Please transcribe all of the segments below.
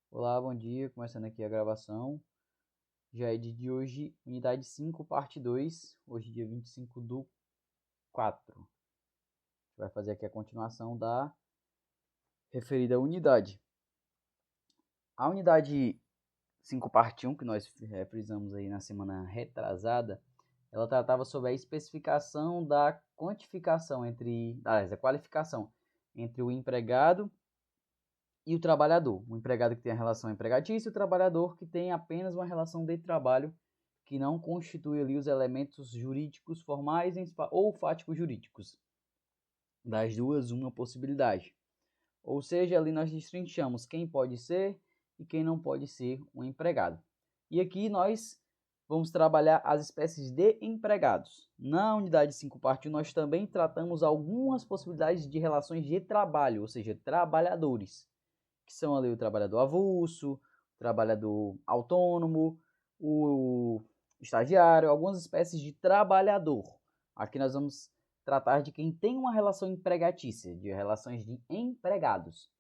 Olá, bom dia. Começando aqui a gravação. Já é de hoje, unidade 5, parte 2. Hoje, dia 25/4. A gente vai fazer aqui a continuação da referida unidade. A unidade 5, parte 1, que nós frisamos aí na semana retrasada, ela tratava sobre a especificação da quantificação a qualificação entre o empregado e o trabalhador. O empregado que tem a relação empregatícia e o trabalhador que tem apenas uma relação de trabalho que não constitui ali os elementos jurídicos formais ou fáticos jurídicos. Das duas, uma possibilidade. Ou seja, ali nós destrinchamos quem pode ser e quem não pode ser um empregado. E aqui nós vamos trabalhar as espécies de empregados. Na unidade 5, parte 1, nós também tratamos algumas possibilidades de relações de trabalho, ou seja, trabalhadores, que são ali o trabalhador avulso, o trabalhador autônomo, o estagiário, algumas espécies de trabalhador. Aqui nós vamos tratar de quem tem uma relação empregatícia, de relações de empregados.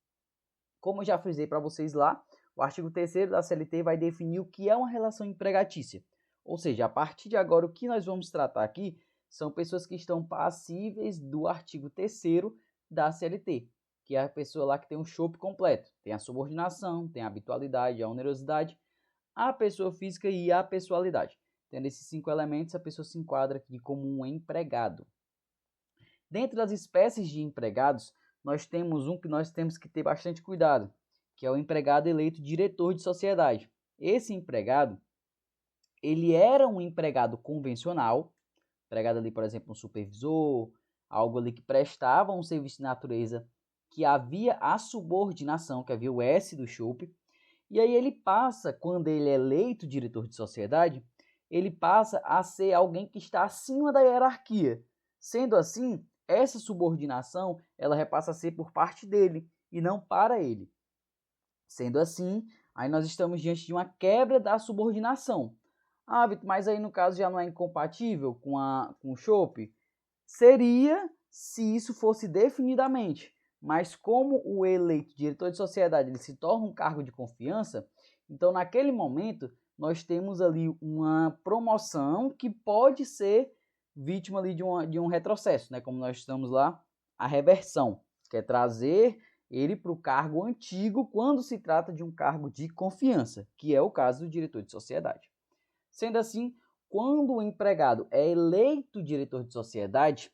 Como eu já frisei para vocês lá, o artigo 3º da CLT vai definir o que é uma relação empregatícia. Ou seja, a partir de agora, o que nós vamos tratar aqui são pessoas que estão passíveis do artigo 3º da CLT, que é a pessoa lá que tem um chope completo. Tem a subordinação, tem a habitualidade, a onerosidade, a pessoa física e a pessoalidade. Tendo esses 5 elementos, a pessoa se enquadra aqui como um empregado. Dentro das espécies de empregados, nós temos um que nós temos que ter bastante cuidado, que é o empregado eleito diretor de sociedade. Esse empregado, ele era um empregado convencional, empregado ali, por exemplo, um supervisor, algo ali que prestava um serviço de natureza, que havia a subordinação, que havia o S do chope, e aí ele passa, quando ele é eleito diretor de sociedade, ele passa a ser alguém que está acima da hierarquia. Sendo assim, essa subordinação, ela repassa a ser por parte dele e não para ele. Sendo assim, aí nós estamos diante de uma quebra da subordinação. Ah, Vitor, mas aí no caso já não é incompatível com o chope? Seria se isso fosse definidamente. Mas como o eleito diretor de sociedade ele se torna um cargo de confiança, então naquele momento nós temos ali uma promoção que pode ser vítima ali de um retrocesso, né? Como nós estamos lá, a reversão, que é trazer ele para o cargo antigo quando se trata de um cargo de confiança, que é o caso do diretor de sociedade. Sendo assim, quando o empregado é eleito diretor de sociedade,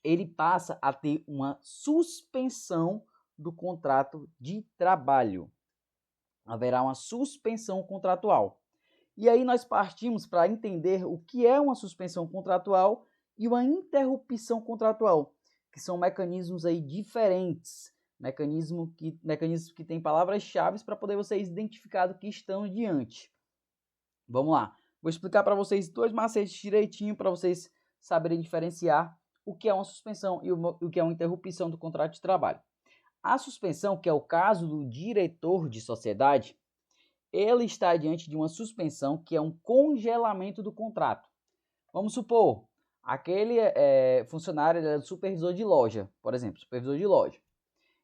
ele passa a ter uma suspensão do contrato de trabalho. Haverá uma suspensão contratual. E aí nós partimos para entender o que é uma suspensão contratual e uma interrupção contratual, que são mecanismos aí diferentes, mecanismos que têm palavras-chave para poder vocês identificar do que estão diante. Vamos lá. Vou explicar para vocês 2 macetes direitinho para vocês saberem diferenciar o que é uma suspensão e o que é uma interrupção do contrato de trabalho. A suspensão, que é o caso do diretor de sociedade, ele está diante de uma suspensão que é um congelamento do contrato. Vamos supor, aquele funcionário era supervisor de loja, por exemplo, supervisor de loja.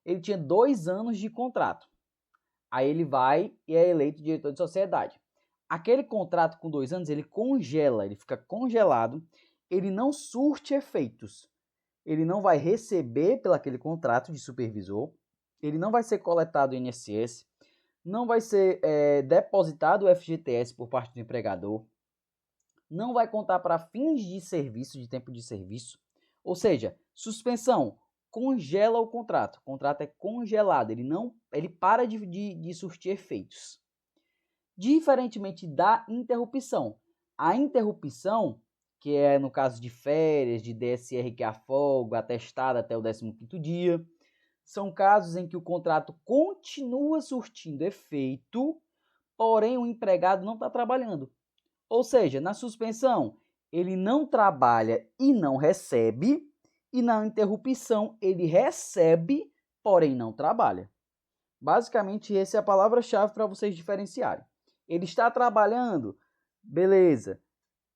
Ele tinha 2 anos de contrato. Aí ele vai e é eleito diretor de sociedade. Aquele contrato com 2 anos, ele congela, ele fica congelado, ele não surte efeitos. Ele não vai receber pelo aquele contrato de supervisor, ele não vai ser coletado o INSS, não vai ser depositado o FGTS por parte do empregador, não vai contar para fins de serviço, de tempo de serviço. Ou seja, suspensão, congela o contrato é congelado, ele para de surtir efeitos. Diferentemente da interrupção. A interrupção, que é no caso de férias, de DSR que é a folga, atestado até o 15º dia, são casos em que o contrato continua surtindo efeito, porém o empregado não está trabalhando. Ou seja, na suspensão, ele não trabalha e não recebe, e na interrupção, ele recebe, porém não trabalha. Basicamente, essa é a palavra-chave para vocês diferenciarem. Ele está trabalhando? Beleza.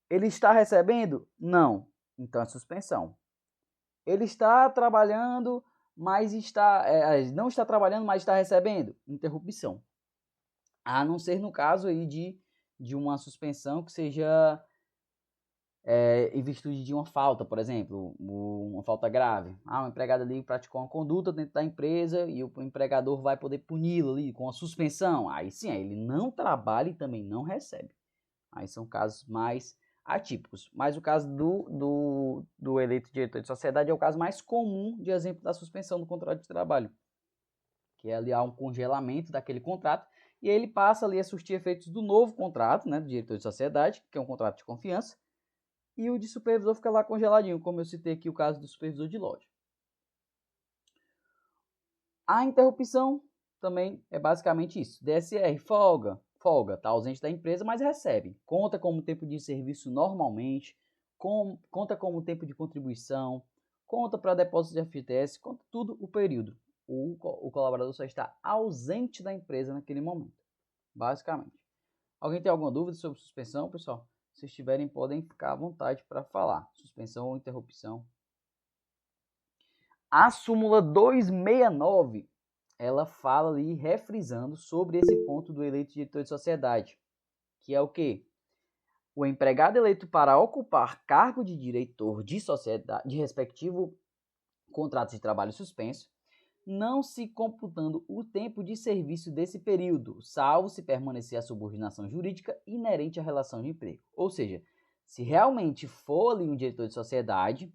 Ele está recebendo? Não. Então é suspensão. Ele está trabalhando, mas não está trabalhando, mas está recebendo interrupção. A não ser no caso aí de uma suspensão que seja em virtude de uma falta, por exemplo, uma falta grave. O empregado ali praticou uma conduta dentro da empresa e o empregador vai poder puni-lo ali com a suspensão. Aí sim, ele não trabalha e também não recebe. Aí são casos mais atípicos. Mas o caso do eleito diretor de sociedade é o caso mais comum de exemplo da suspensão do contrato de trabalho, que é ali há um congelamento daquele contrato e ele passa ali a surtir efeitos do novo contrato, né, do diretor de sociedade, que é um contrato de confiança, e o de supervisor fica lá congeladinho, como eu citei aqui o caso do supervisor de loja. A interrupção também é basicamente isso. DSR, folga, está ausente da empresa, mas recebe. Conta como tempo de serviço normalmente, conta como tempo de contribuição, conta para depósito de FGTS, conta tudo o período. O colaborador só está ausente da empresa naquele momento, basicamente. Alguém tem alguma dúvida sobre suspensão, pessoal? Se tiverem, podem ficar à vontade para falar. Suspensão ou interrupção. A súmula 269, ela fala ali, refrisando sobre esse ponto do eleito diretor de sociedade, que é o quê? O empregado eleito para ocupar cargo de diretor de sociedade, de respectivo contrato de trabalho suspenso, não se computando o tempo de serviço desse período, salvo se permanecer a subordinação jurídica inerente à relação de emprego. Ou seja, se realmente for ali um diretor de sociedade,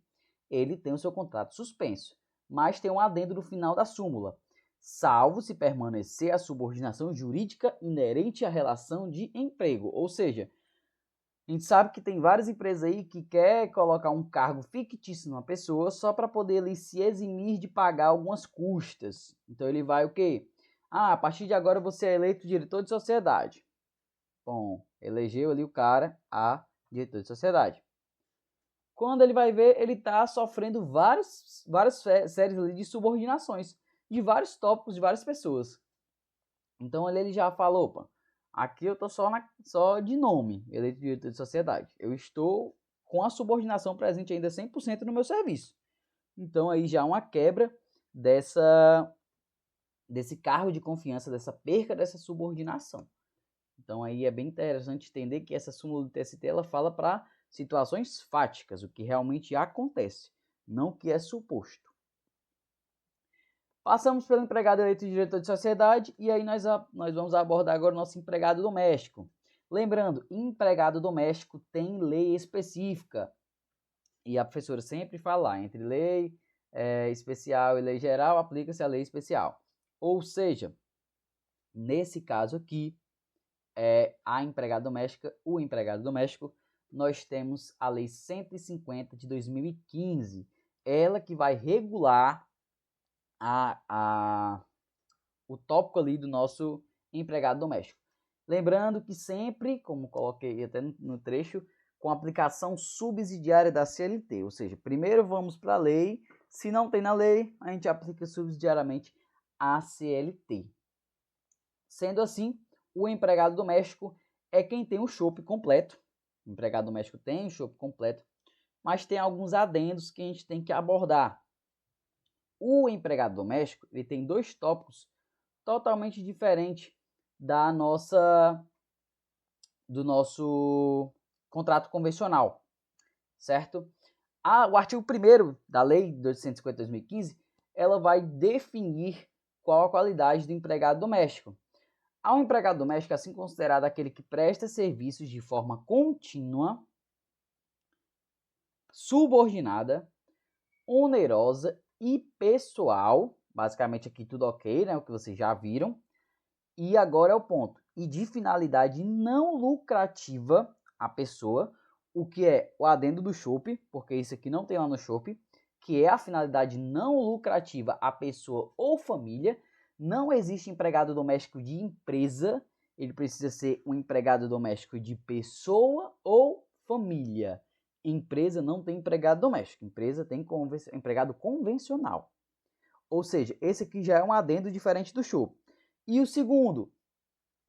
ele tem o seu contrato suspenso, mas tem um adendo no final da súmula, salvo se permanecer a subordinação jurídica inerente à relação de emprego. Ou seja, a gente sabe que tem várias empresas aí que quer colocar um cargo fictício numa pessoa só para poder ali se eximir de pagar algumas custas. Então ele vai o quê? A partir de agora você é eleito diretor de sociedade. Bom, elegeu ali o cara a diretor de sociedade. Quando ele vai ver, ele está sofrendo várias séries ali de subordinações de vários tópicos de várias pessoas. Então ele já falou, opa, aqui eu estou só de nome, eleito diretor de sociedade. Eu estou com a subordinação presente ainda 100% no meu serviço. Então aí já uma quebra desse cargo de confiança, dessa perca dessa subordinação. Então aí é bem interessante entender que essa súmula do TST ela fala para situações fáticas, o que realmente acontece, não o que é suposto. Passamos pelo empregado eleito de diretor de sociedade e aí nós vamos abordar agora o nosso empregado doméstico. Lembrando, empregado doméstico tem lei específica. E a professora sempre fala, entre lei especial e lei geral, aplica-se a lei especial. Ou seja, nesse caso aqui, o empregado doméstico, nós temos a lei 150 de 2015. Ela que vai regular o tópico ali do nosso empregado doméstico. Lembrando que sempre, como coloquei até no trecho, com aplicação subsidiária da CLT, ou seja, primeiro vamos para a lei, se não tem na lei, a gente aplica subsidiariamente a CLT. Sendo assim, o empregado doméstico é quem tem o chope completo. O empregado doméstico tem o chope completo, mas tem alguns adendos que a gente tem que abordar. O empregado doméstico ele tem dois tópicos totalmente diferentes do nosso contrato convencional, certo? O artigo 1º da Lei 250/2015, ela vai definir qual a qualidade do empregado doméstico. Ao empregado doméstico, assim considerado aquele que presta serviços de forma contínua, subordinada, onerosa e pessoal, basicamente aqui tudo ok, né, o que vocês já viram, e agora é o ponto, e de finalidade não lucrativa a pessoa, o que é o adendo do chope, porque isso aqui não tem lá no chope, que é a finalidade não lucrativa a pessoa ou família. Não existe empregado doméstico de empresa, ele precisa ser um empregado doméstico de pessoa ou família. Empresa não tem empregado doméstico, empresa tem empregado convencional. Ou seja, esse aqui já é um adendo diferente do chope. E o segundo,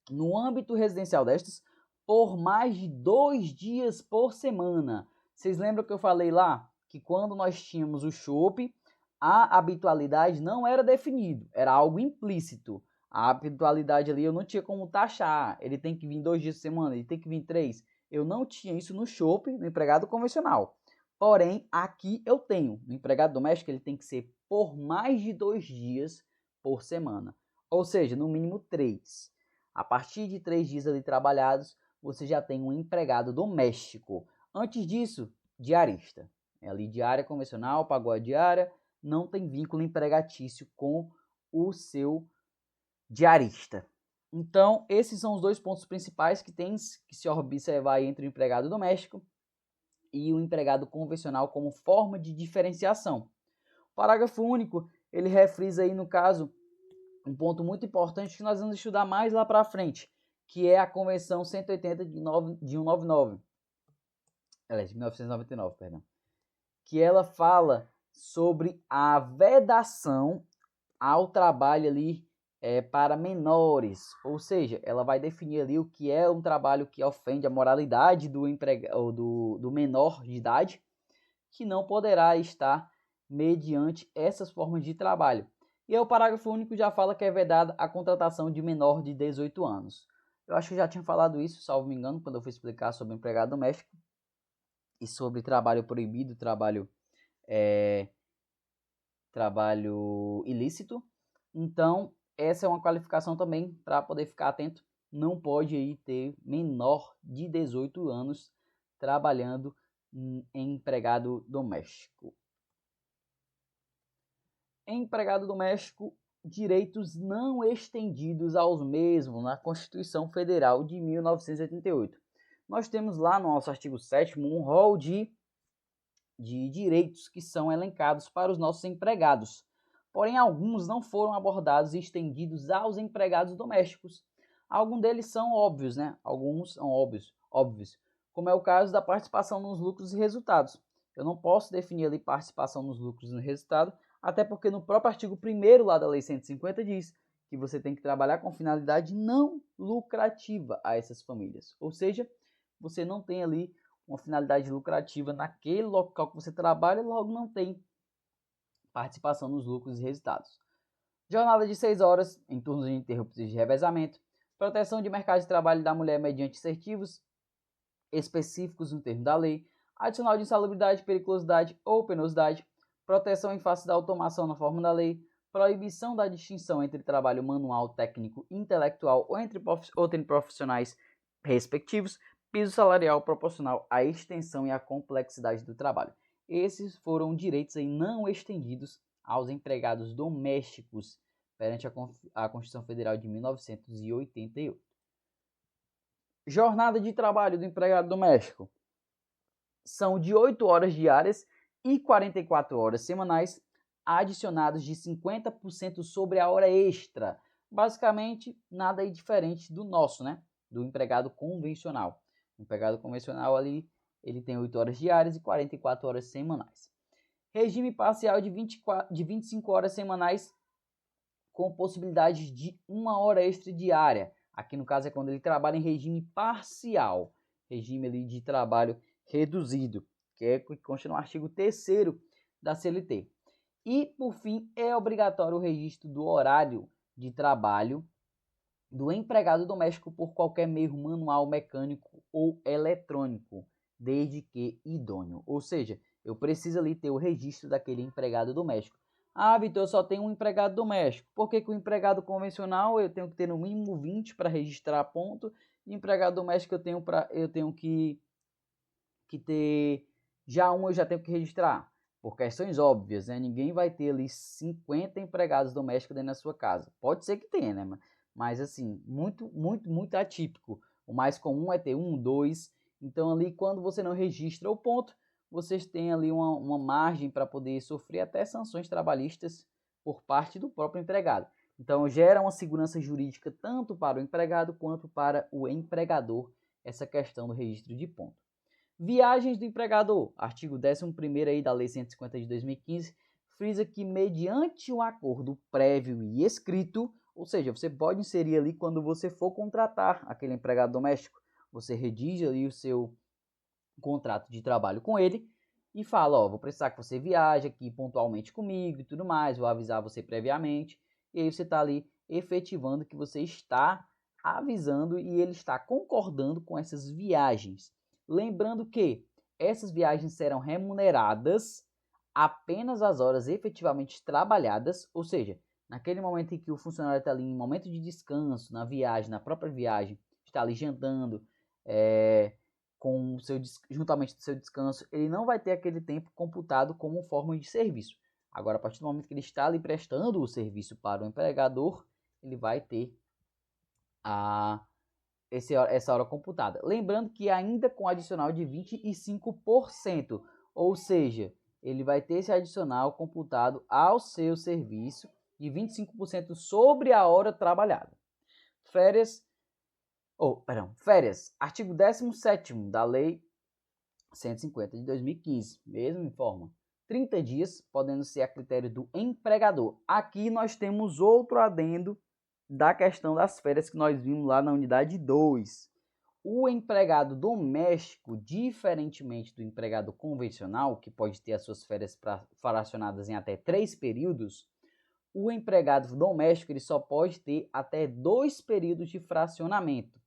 no âmbito residencial destas, por mais de 2 dias por semana. Vocês lembram que eu falei lá que quando nós tínhamos o chope, a habitualidade não era definido, era algo implícito. A habitualidade ali eu não tinha como taxar, ele tem que vir 2 dias por semana, ele tem que vir 3. Eu não tinha isso no shopping, no empregado convencional. Porém, aqui eu tenho. No empregado doméstico, ele tem que ser por mais de 2 dias por semana. Ou seja, no mínimo 3. A partir de 3 dias ali trabalhados, você já tem um empregado doméstico. Antes disso, diarista. É ali diária convencional, pagou a diária, não tem vínculo empregatício com o seu diarista. Então, esses são os 2 pontos principais que tem que se observar entre o empregado doméstico e o empregado convencional como forma de diferenciação. O parágrafo único, ele refrisa aí, no caso, um ponto muito importante que nós vamos estudar mais lá para frente, que é a Convenção 180 de 199, de 1999, perdão, que ela fala sobre a vedação ao trabalho ali para menores, ou seja, ela vai definir ali o que é um trabalho que ofende a moralidade do menor de idade, que não poderá estar mediante essas formas de trabalho. E aí o parágrafo único já fala que é vedada a contratação de menor de 18 anos. Eu acho que já tinha falado isso, salvo me engano, quando eu fui explicar sobre empregado doméstico e sobre trabalho proibido, trabalho ilícito. Então, essa é uma qualificação também para poder ficar atento. Não pode aí ter menor de 18 anos trabalhando em empregado doméstico. Empregado doméstico, direitos não estendidos aos mesmos na Constituição Federal de 1988. Nós temos lá no nosso artigo 7º um rol de direitos que são elencados para os nossos empregados. Porém, alguns não foram abordados e estendidos aos empregados domésticos. Alguns deles são óbvios, né? Alguns são óbvios, como é o caso da participação nos lucros e resultados. Eu não posso definir ali participação nos lucros e no resultado, até porque no próprio artigo 1º lá da Lei 150 diz que você tem que trabalhar com finalidade não lucrativa a essas famílias. Ou seja, você não tem ali uma finalidade lucrativa naquele local que você trabalha, logo não tem participação nos lucros e resultados. Jornada de 6 horas, em turnos ininterruptos de revezamento, proteção de mercado de trabalho da mulher mediante incentivos específicos no termo da lei, adicional de insalubridade, periculosidade ou penosidade, proteção em face da automação na forma da lei, proibição da distinção entre trabalho manual, técnico, intelectual ou entre profissionais respectivos, piso salarial proporcional à extensão e à complexidade do trabalho. Esses foram direitos aí não estendidos aos empregados domésticos perante a Constituição Federal de 1988. Jornada de trabalho do empregado doméstico são de 8 horas diárias e 44 horas semanais, adicionados de 50% sobre a hora extra. Basicamente, nada aí diferente do nosso, né? Do empregado convencional. O empregado convencional ali, ele tem 8 horas diárias e 44 horas semanais. Regime parcial de 25 horas semanais com possibilidade de 1 hora extra diária. Aqui no caso é quando ele trabalha em regime parcial, regime ali de trabalho reduzido, que é que consta no artigo 3º da CLT. E, por fim, é obrigatório o registro do horário de trabalho do empregado doméstico por qualquer meio manual, mecânico ou eletrônico, desde que idôneo. Ou seja, eu preciso ali ter o registro daquele empregado doméstico. Ah, Vitor, eu só tenho um empregado doméstico. Por que o empregado convencional eu tenho que ter no mínimo 20 para registrar ponto? E empregado doméstico eu tenho que ter já um, eu já tenho que registrar. Por questões óbvias, né? Ninguém vai ter ali 50 empregados domésticos dentro da sua casa. Pode ser que tenha, né? Mas assim, muito atípico. O mais comum é ter 1, 2. Então ali, quando você não registra o ponto, vocês têm ali uma margem para poder sofrer até sanções trabalhistas por parte do próprio empregado. Então gera uma segurança jurídica tanto para o empregado quanto para o empregador essa questão do registro de ponto. Viagens do empregador, artigo 11º aí da Lei 150 de 2015, frisa que mediante um acordo prévio e escrito, ou seja, você pode inserir ali quando você for contratar aquele empregado doméstico, você redige ali o seu contrato de trabalho com ele, e fala, ó, vou precisar que você viaje aqui pontualmente comigo e tudo mais, vou avisar você previamente, e aí você está ali efetivando que você está avisando e ele está concordando com essas viagens. Lembrando que essas viagens serão remuneradas apenas as horas efetivamente trabalhadas, ou seja, naquele momento em que o funcionário está ali em momento de descanso, na viagem, na própria viagem, está ali jantando, juntamente do seu descanso, ele não vai ter aquele tempo computado como forma de serviço. Agora, a partir do momento que ele está ali prestando o serviço para o empregador, ele vai ter essa hora computada. Lembrando que ainda com adicional de 25%, ou seja, ele vai ter esse adicional computado ao seu serviço de 25% sobre a hora trabalhada. Férias, artigo 17º da Lei 150 de 2015, mesmo informa 30 dias, podendo ser a critério do empregador. Aqui nós temos outro adendo da questão das férias que nós vimos lá na unidade 2. O empregado doméstico, diferentemente do empregado convencional, que pode ter as suas férias fracionadas em até 3 períodos, o empregado doméstico ele só pode ter até 2 períodos de fracionamento,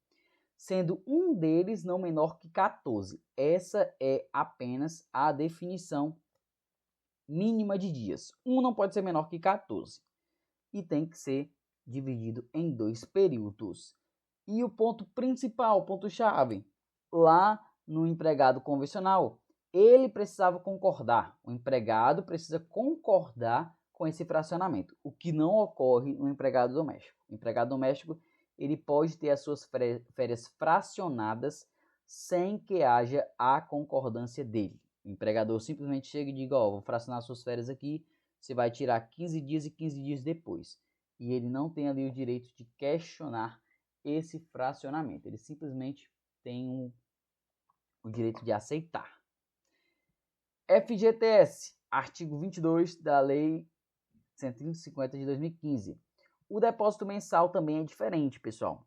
sendo um deles não menor que 14. Essa é apenas a definição mínima de dias. Um não pode ser menor que 14 e tem que ser dividido em 2 períodos. E o ponto principal, o ponto-chave, lá no empregado convencional, ele precisava concordar. O empregado precisa concordar com esse fracionamento, o que não ocorre no empregado doméstico. O empregado doméstico ele pode ter as suas férias fracionadas sem que haja a concordância dele. O empregador simplesmente chega e diga, ó, vou fracionar suas férias aqui, você vai tirar 15 dias e 15 dias depois. E ele não tem ali o direito de questionar esse fracionamento. Ele simplesmente tem o direito de aceitar. FGTS, artigo 22 da Lei 150 de 2015. O depósito mensal também é diferente, pessoal.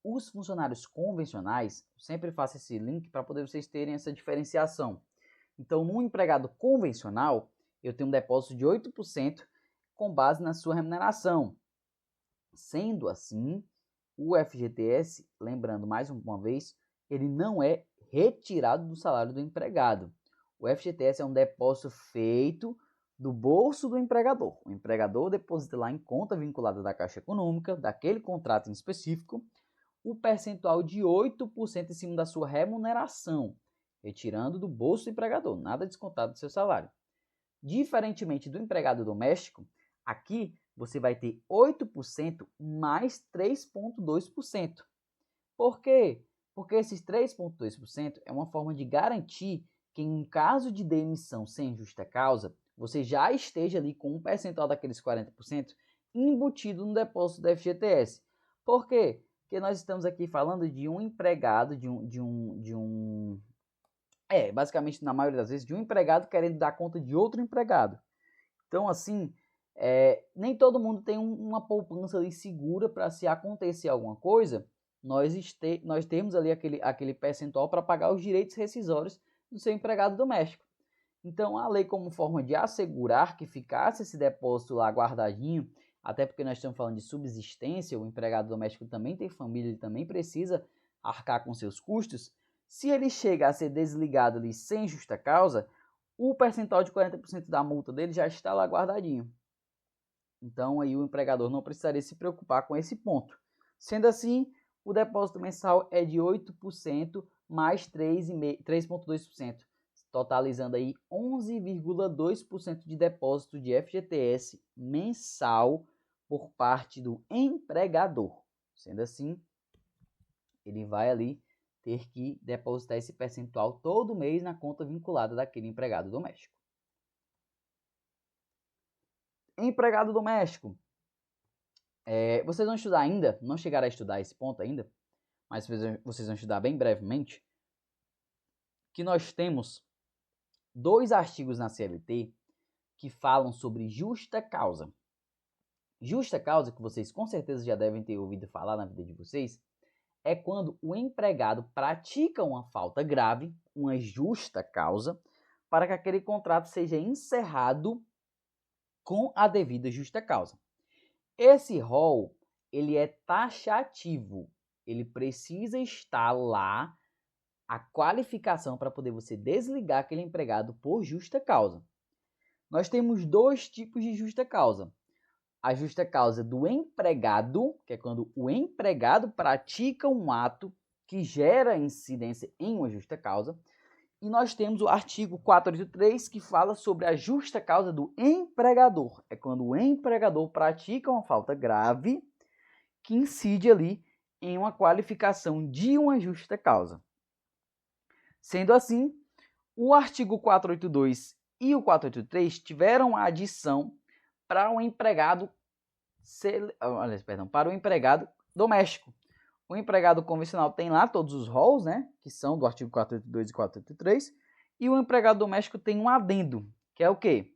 Os funcionários convencionais, sempre faço esse link para poder vocês terem essa diferenciação. Então, no empregado convencional, eu tenho um depósito de 8% com base na sua remuneração. Sendo assim, o FGTS, lembrando mais uma vez, ele não é retirado do salário do empregado. O FGTS é um depósito feito do bolso do empregador. O empregador deposita lá em conta vinculada da Caixa Econômica, daquele contrato em específico, o percentual de 8% em cima da sua remuneração, retirando do bolso do empregador, nada descontado do seu salário. Diferentemente do empregado doméstico, aqui você vai ter 8% mais 3,2%. Por quê? Porque esses 3,2% é uma forma de garantir que em caso de demissão sem justa causa, você já esteja ali com um percentual daqueles 40% embutido no depósito do FGTS. Por quê? Porque nós estamos aqui falando de um empregado, basicamente na maioria das vezes, de um empregado querendo dar conta de outro empregado. Então, assim, nem todo mundo tem uma poupança ali segura para se acontecer alguma coisa, nós temos ali aquele percentual para pagar os direitos rescisórios do seu empregado doméstico. Então, a lei, como forma de assegurar que ficasse esse depósito lá guardadinho, até porque nós estamos falando de subsistência, o empregado doméstico também tem família, ele também precisa arcar com seus custos. Se ele chega a ser desligado ali sem justa causa, o percentual de 40% da multa dele já está lá guardadinho. Então, aí o empregador não precisaria se preocupar com esse ponto. Sendo assim, o depósito mensal é de 8% mais 3,2%, totalizando aí 11,2% de depósito de FGTS mensal por parte do empregador. Sendo assim, ele vai ali ter que depositar esse percentual todo mês na conta vinculada daquele empregado doméstico. Empregado doméstico. Vocês vão estudar ainda, não chegaram a estudar esse ponto ainda, mas vocês vão estudar bem brevemente, que nós temos 2 artigos na CLT que falam sobre justa causa. Justa causa, que vocês com certeza já devem ter ouvido falar na vida de vocês, é quando o empregado pratica uma falta grave, uma justa causa, para que aquele contrato seja encerrado com a devida justa causa. Esse rol, ele é taxativo, ele precisa estar lá a qualificação para poder você desligar aquele empregado por justa causa. Nós temos dois tipos de justa causa. A justa causa do empregado, que é quando o empregado pratica um ato que gera incidência em uma justa causa. E nós temos o artigo 483, que fala sobre a justa causa do empregador. É quando o empregador pratica uma falta grave que incide ali em uma qualificação de uma justa causa. Sendo assim, o artigo 482 e o 483 tiveram a adição para o empregado para o empregado doméstico. O empregado convencional tem lá todos os rolos, né, que são do artigo 482 e 483, e o empregado doméstico tem um adendo, que é o quê?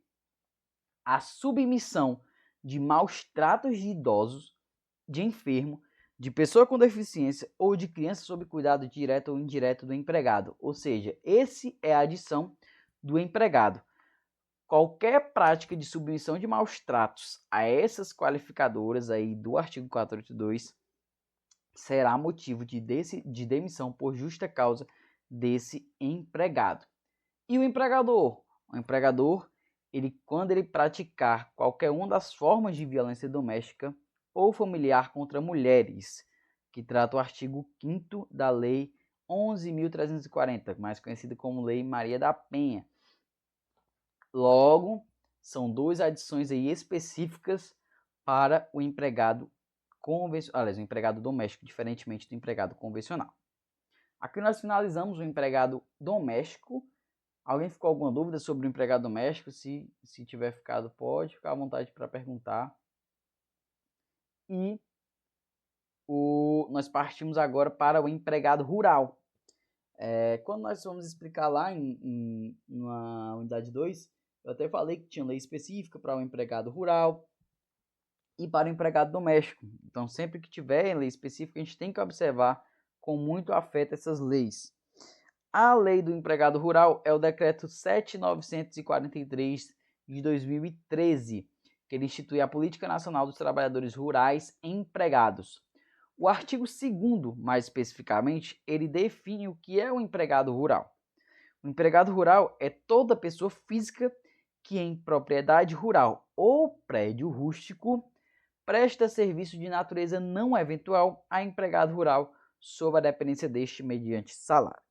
A submissão de maus tratos de idosos, de enfermo, de pessoa com deficiência ou de criança sob cuidado direto ou indireto do empregado. Ou seja, esse é a adição do empregado. Qualquer prática de submissão de maus tratos a essas qualificadoras aí do artigo 482 será motivo de demissão por justa causa desse empregado. E o empregador? O empregador, quando ele praticar qualquer uma das formas de violência doméstica ou familiar contra mulheres, que trata o artigo 5º da Lei 11.340, mais conhecida como Lei Maria da Penha. Logo, são duas adições aí específicas para o empregado convencional, o empregado doméstico, diferentemente do empregado convencional. Aqui nós finalizamos o empregado doméstico. Alguém ficou alguma dúvida sobre o empregado doméstico? Se tiver ficado, pode ficar à vontade para perguntar. E nós partimos agora para o empregado rural. Quando nós vamos explicar lá na unidade 2, eu até falei que tinha lei específica para o empregado rural e para o empregado doméstico. Então, sempre que tiver lei específica, a gente tem que observar com muito afeto essas leis. A lei do empregado rural é o decreto 7.943 de 2013, que ele institui a Política Nacional dos Trabalhadores Rurais Empregados. O artigo 2º, mais especificamente, ele define o que é o empregado rural. O empregado rural é toda pessoa física que em propriedade rural ou prédio rústico presta serviço de natureza não eventual a empregado rural sob a dependência deste mediante salário.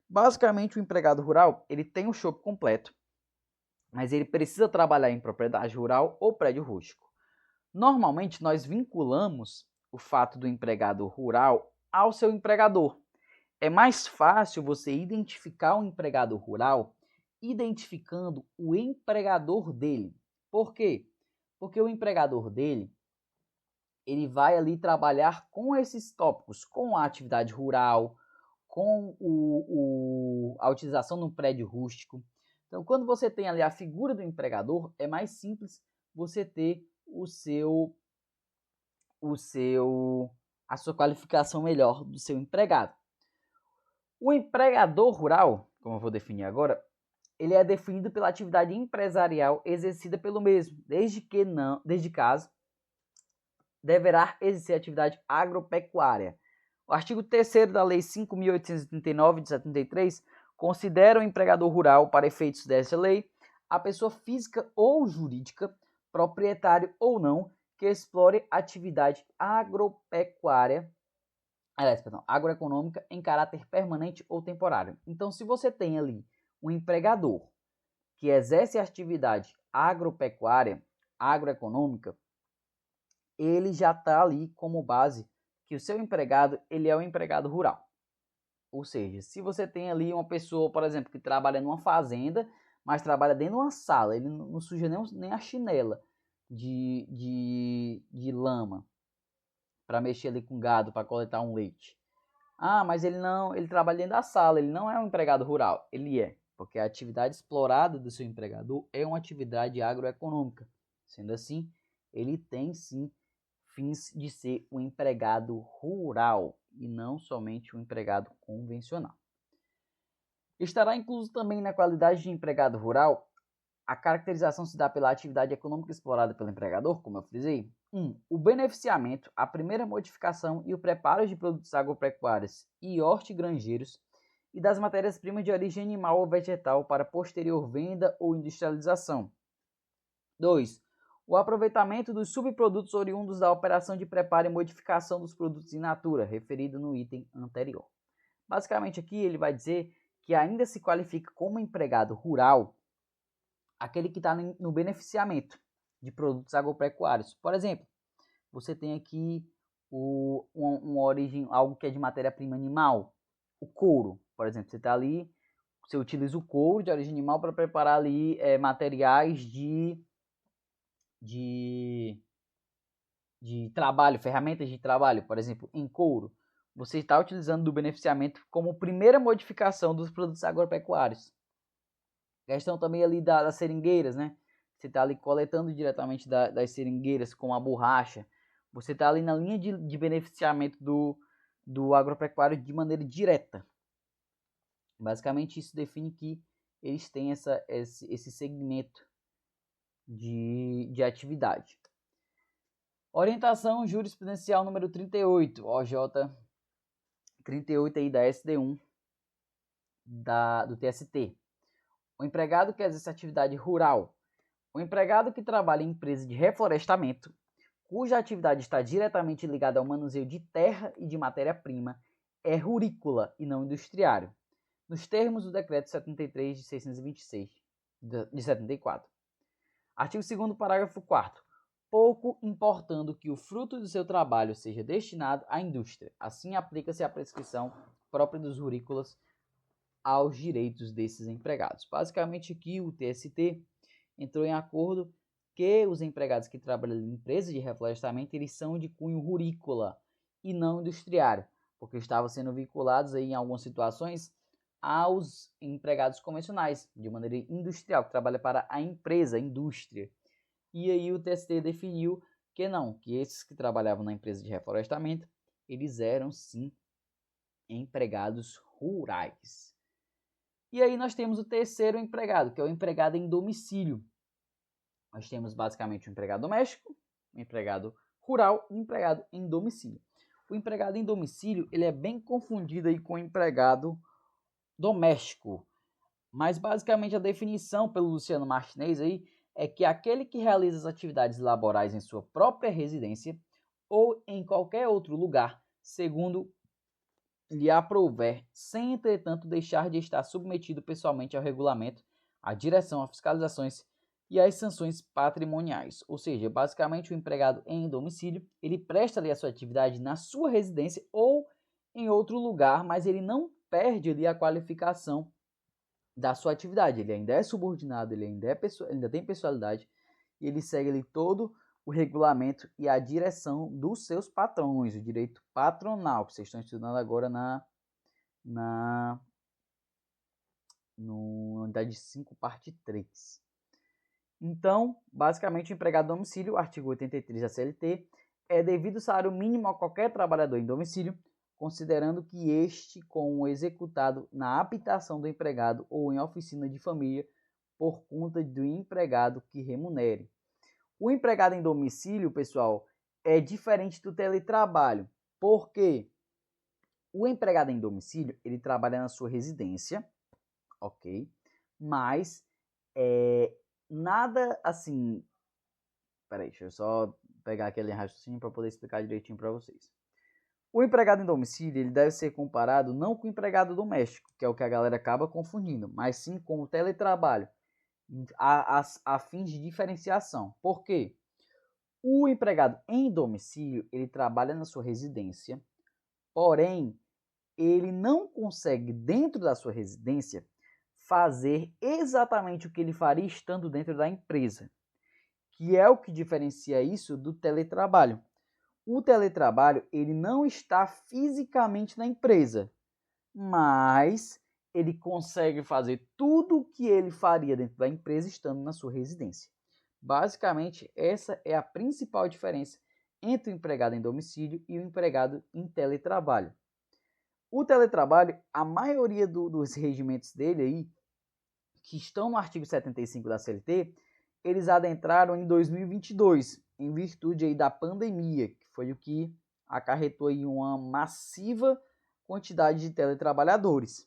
Basicamente, o empregado rural ele tem o escopo completo, mas ele precisa trabalhar em propriedade rural ou prédio rústico. Normalmente, nós vinculamos o fato do empregado rural ao seu empregador. É mais fácil você identificar o empregado rural identificando o empregador dele. Por quê? Porque o empregador dele ele vai ali trabalhar com esses tópicos, com a atividade rural, com a utilização de um prédio rústico. Então, quando você tem ali a figura do empregador, é mais simples você ter a sua qualificação melhor do seu empregado. O empregador rural, como eu vou definir agora, ele é definido pela atividade empresarial exercida pelo mesmo, desde caso deverá exercer atividade agropecuária. O artigo 3º da Lei 5.839 de 73 considera o empregador rural, para efeitos dessa lei, a pessoa física ou jurídica, proprietário ou não, que explore atividade agroeconômica em caráter permanente ou temporário. Então, se você tem ali um empregador que exerce atividade agropecuária, agroeconômica, ele já está ali como base que o seu empregado ele é um empregado rural. Ou seja, se você tem ali uma pessoa, por exemplo, que trabalha numa fazenda, mas trabalha dentro de uma sala, ele não suja nem a chinela de lama para mexer ali com gado, para coletar um leite. Ah, mas ele trabalha dentro da sala, ele não é um empregado rural. Ele é, porque a atividade explorada do seu empregador é uma atividade agroeconômica. Sendo assim, ele tem sim fins de ser um empregado rural e não somente um empregado convencional. Estará incluso também na qualidade de empregado rural. A caracterização se dá pela atividade econômica explorada pelo empregador, como eu frisei. 1. O beneficiamento, a primeira modificação e o preparo de produtos agropecuários e hortigranjeiros e das matérias-primas de origem animal ou vegetal para posterior venda ou industrialização. 2. O aproveitamento dos subprodutos oriundos da operação de preparo e modificação dos produtos in natura, referido no item anterior. Basicamente aqui ele vai dizer que ainda se qualifica como empregado rural aquele que está no beneficiamento de produtos agropecuários. Por exemplo, você tem aqui uma origem, algo que é de matéria-prima animal, o couro, por exemplo, você está ali, você utiliza o couro de origem animal para preparar ali materiais de trabalho, ferramentas de trabalho, por exemplo, em couro. Você está utilizando do beneficiamento como primeira modificação dos produtos agropecuários. Questão também ali das seringueiras, né? Você está ali coletando diretamente das seringueiras com a borracha. Você está ali na linha de beneficiamento do agropecuário de maneira direta. Basicamente isso define que eles têm esse segmento de atividade. Orientação jurisprudencial número 38, OJ 38 aí da SD1 do TST. O empregado que exerce atividade rural. O empregado que trabalha em empresa de reflorestamento, cuja atividade está diretamente ligada ao manuseio de terra e de matéria-prima, é rurícola e não industriário, nos termos do Decreto 73 de 626 de 74. Artigo 2º, parágrafo 4º. Pouco importando que o fruto do seu trabalho seja destinado à indústria. Assim aplica-se a prescrição própria dos rurícolas aos direitos desses empregados. Basicamente aqui o TST entrou em acordo que os empregados que trabalham em empresas de reflorestamento, eles são de cunho rurícola e não industriário, porque estavam sendo vinculados aí, em algumas situações aos empregados convencionais, de maneira industrial, que trabalha para a empresa, a indústria. E aí o TST definiu que não, que esses que trabalhavam na empresa de reflorestamento, eles eram sim empregados rurais. E aí nós temos o terceiro empregado, que é o empregado em domicílio. Nós temos basicamente o empregado doméstico, o empregado rural e o empregado em domicílio. O empregado em domicílio, ele é bem confundido aí com o empregado doméstico. Mas basicamente a definição pelo Luciano Martinez aí é que aquele que realiza as atividades laborais em sua própria residência ou em qualquer outro lugar, segundo lhe aprouver, sem entretanto deixar de estar submetido pessoalmente ao regulamento, à direção, às fiscalizações e às sanções patrimoniais. Ou seja, basicamente o empregado em domicílio, ele presta ali a sua atividade na sua residência ou em outro lugar, mas ele não perde ali a qualificação da sua atividade. Ele ainda é subordinado, ele ainda tem pessoalidade e ele segue ali todo o regulamento e a direção dos seus patrões, o direito patronal, que vocês estão estudando agora na unidade 5, parte 3. Então, basicamente, o empregado em domicílio, artigo 83 da CLT, é devido salário mínimo a qualquer trabalhador em domicílio, considerando que este com o executado na habitação do empregado ou em oficina de família por conta do empregado que remunere. O empregado em domicílio, pessoal, é diferente do teletrabalho. Por quê? O empregado em domicílio, ele trabalha na sua residência, ok? Mas nada assim... Peraí, deixa eu só pegar aquele raciocínio para poder explicar direitinho para vocês. O empregado em domicílio, ele deve ser comparado não com o empregado doméstico, que é o que a galera acaba confundindo, mas sim com o teletrabalho, a fins de diferenciação. Por quê? O empregado em domicílio, ele trabalha na sua residência, porém, ele não consegue, dentro da sua residência, fazer exatamente o que ele faria estando dentro da empresa, que é o que diferencia isso do teletrabalho. O teletrabalho, ele não está fisicamente na empresa, mas ele consegue fazer tudo o que ele faria dentro da empresa estando na sua residência. Basicamente, essa é a principal diferença entre o empregado em domicílio e o empregado em teletrabalho. O teletrabalho, a maioria dos regimentos dele aí, que estão no artigo 75 da CLT, eles adentraram em 2022, em virtude aí da pandemia, que foi o que acarretou aí uma massiva quantidade de teletrabalhadores.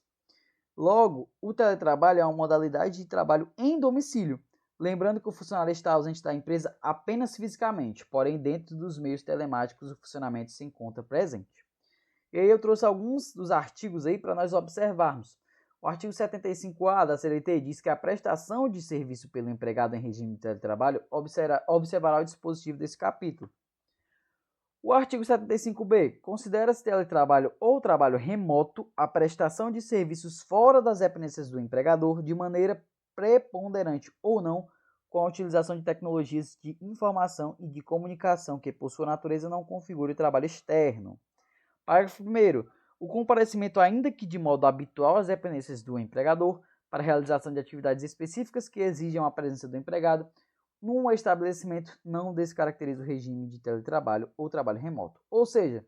Logo, o teletrabalho é uma modalidade de trabalho em domicílio, lembrando que o funcionário está ausente da empresa apenas fisicamente, porém dentro dos meios telemáticos o funcionamento se encontra presente. E aí eu trouxe alguns dos artigos aí para nós observarmos. O artigo 75A da CLT diz que a prestação de serviço pelo empregado em regime de teletrabalho observará o dispositivo desse capítulo. O artigo 75B considera-se teletrabalho ou trabalho remoto a prestação de serviços fora das dependências do empregador de maneira preponderante ou não, com a utilização de tecnologias de informação e de comunicação que, por sua natureza, não configure o trabalho externo. Parágrafo 1º. O comparecimento, ainda que de modo habitual, às dependências do empregador para a realização de atividades específicas que exijam a presença do empregado num estabelecimento não descaracteriza o regime de teletrabalho ou trabalho remoto. Ou seja,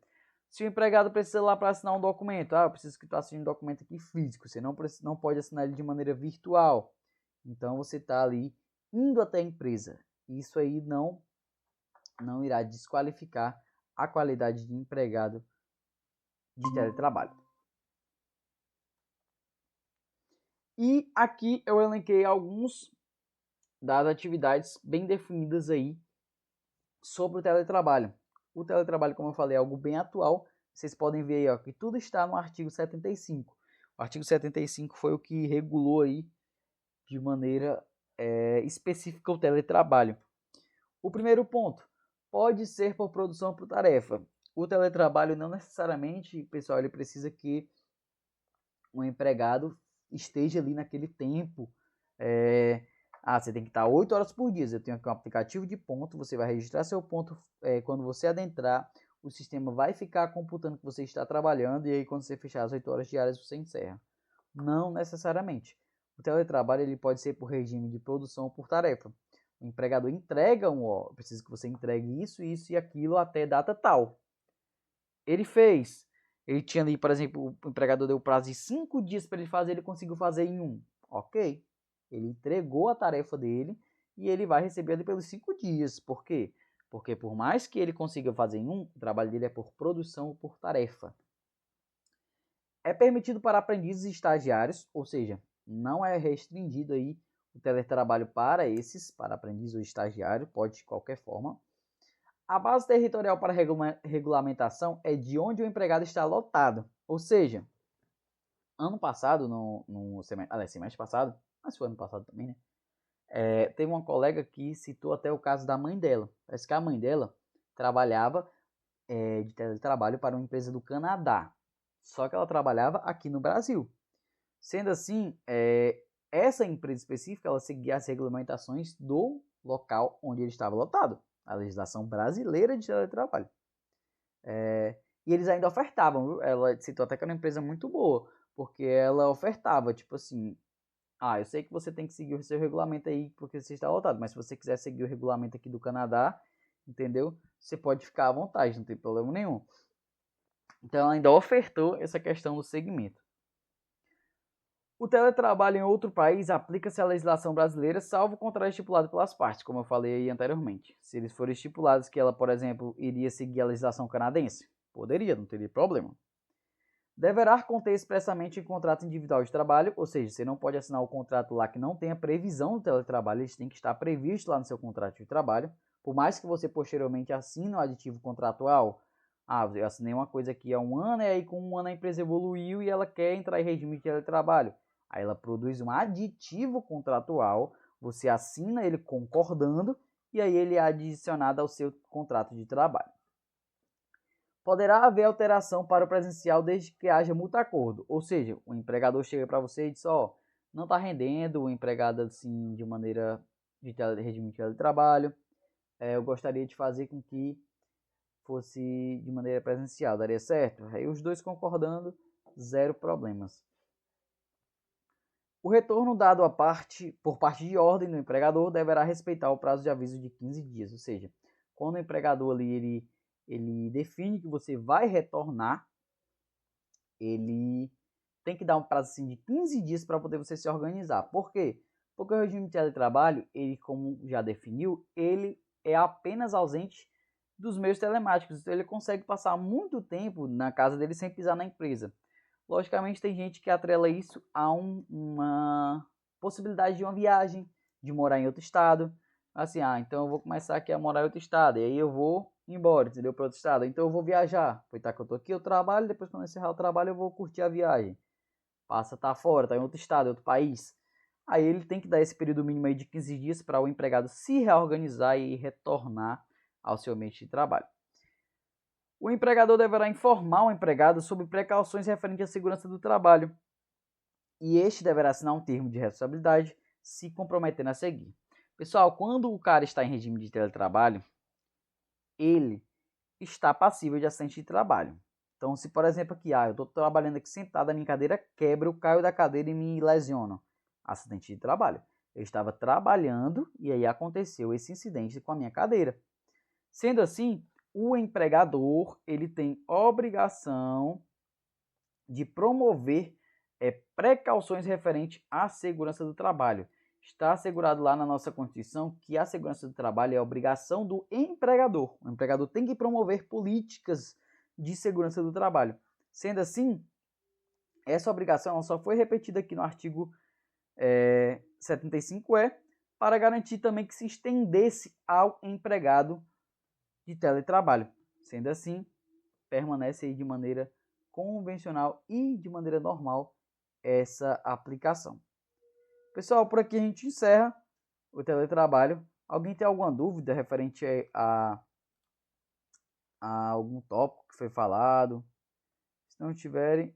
se o empregado precisa ir lá para assinar um documento, eu preciso que tu assine um documento aqui físico, você não pode assinar ele de maneira virtual. Então você está ali indo até a empresa. Isso aí não irá desqualificar a qualidade de empregado de teletrabalho. E aqui eu elenquei alguns das atividades bem definidas aí sobre o teletrabalho. O teletrabalho, como eu falei, é algo bem atual. Vocês podem ver aí, ó, que tudo está no artigo 75. O artigo 75 foi o que regulou aí de maneira específica o teletrabalho. O primeiro ponto, pode ser por produção ou por tarefa. O teletrabalho não necessariamente, pessoal, ele precisa que um empregado esteja ali naquele tempo. Você tem que estar 8 horas por dia. Eu tenho aqui um aplicativo de ponto, você vai registrar seu ponto. Quando você adentrar, o sistema vai ficar computando que você está trabalhando e aí quando você fechar as 8 horas diárias, você encerra. Não necessariamente. O teletrabalho ele pode ser por regime de produção ou por tarefa. O empregador entrega precisa que você entregue isso, isso e aquilo até data tal. Ele fez. Ele tinha ali, por exemplo, o empregador deu prazo de 5 dias para ele fazer, ele conseguiu fazer em 1. Ok. Ele entregou a tarefa dele e ele vai receber ali pelos 5 dias. Por quê? Porque por mais que ele consiga fazer em 1, o trabalho dele é por produção ou por tarefa. É permitido para aprendizes e estagiários, ou seja, não é restringido aí o teletrabalho para aprendiz ou estagiário, pode de qualquer forma. A base territorial para regulamentação é de onde o empregado está lotado. Ou seja, ano passado, semestre passado, mas foi ano passado também, né? Teve uma colega que citou até o caso da mãe dela. Parece que a mãe dela trabalhava de teletrabalho para uma empresa do Canadá. Só que ela trabalhava aqui no Brasil. Sendo assim, essa empresa específica, ela seguia as regulamentações do local onde ele estava lotado. A legislação brasileira de teletrabalho. E eles ainda ofertavam, viu? Ela citou até que era uma empresa muito boa, porque ela ofertava, tipo assim, eu sei que você tem que seguir o seu regulamento aí, porque você está lotado, mas se você quiser seguir o regulamento aqui do Canadá, entendeu? Você pode ficar à vontade, não tem problema nenhum. Então ela ainda ofertou essa questão do segmento. O teletrabalho em outro país aplica-se à legislação brasileira, salvo o contrário estipulado pelas partes, como eu falei aí anteriormente. Se eles forem estipulados que ela, por exemplo, iria seguir a legislação canadense, poderia, não teria problema. Deverá conter expressamente em contrato individual de trabalho, ou seja, você não pode assinar o contrato lá que não tenha previsão do teletrabalho, ele tem que estar previsto lá no seu contrato de trabalho. Por mais que você posteriormente assine o aditivo contratual, eu assinei uma coisa aqui há 1 ano, e aí com 1 ano a empresa evoluiu e ela quer entrar em regime de teletrabalho. Aí ela produz um aditivo contratual, você assina ele concordando, e aí ele é adicionado ao seu contrato de trabalho. Poderá haver alteração para o presencial desde que haja mútuo acordo. Ou seja, o empregador chega para você e diz, não está rendendo, o empregado assim, de maneira de regime de teletrabalho. Eu gostaria de fazer com que fosse de maneira presencial, daria certo? Aí os dois concordando, zero problemas. O retorno dado por parte de ordem do empregador deverá respeitar o prazo de aviso de 15 dias. Ou seja, quando o empregador ali, ele define que você vai retornar, ele tem que dar um prazo assim, de 15 dias para poder você se organizar. Por quê? Porque o regime de teletrabalho, ele, como já definiu, ele é apenas ausente dos meios telemáticos. Então ele consegue passar muito tempo na casa dele sem pisar na empresa. Logicamente tem gente que atrela isso a uma possibilidade de uma viagem, de morar em outro estado. Assim, então eu vou começar aqui a morar em outro estado, e aí eu vou embora, entendeu? Para outro estado. Então eu vou viajar. Aproveitar que eu tô aqui, eu trabalho, depois quando eu encerrar o trabalho eu vou curtir a viagem. Passa, tá fora, tá em outro estado, em outro país. Aí ele tem que dar esse período mínimo aí de 15 dias para o empregado se reorganizar e retornar ao seu ambiente de trabalho. O empregador deverá informar o empregado sobre precauções referentes à segurança do trabalho, e este deverá assinar um termo de responsabilidade, se comprometendo a seguir. Pessoal, quando o cara está em regime de teletrabalho, ele está passível de acidente de trabalho. Então, se por exemplo aqui, eu estou trabalhando aqui sentado, a minha cadeira quebra, eu caio da cadeira e me lesiono. Acidente de trabalho. Eu estava trabalhando e aí aconteceu esse incidente com a minha cadeira. Sendo assim, o empregador ele tem obrigação de promover precauções referentes à segurança do trabalho. Está assegurado lá na nossa Constituição que a segurança do trabalho é obrigação do empregador. O empregador tem que promover políticas de segurança do trabalho. Sendo assim, essa obrigação só foi repetida aqui no artigo 75E para garantir também que se estendesse ao empregado de teletrabalho. Sendo assim, permanece aí de maneira convencional e de maneira normal essa aplicação. Pessoal, por aqui a gente encerra o teletrabalho. Alguém tem alguma dúvida referente a algum tópico que foi falado? Se não tiverem,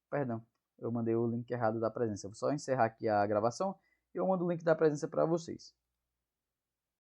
Perdão, eu mandei o link errado da presença. Eu vou só encerrar aqui a gravação e eu mando o link da presença para vocês.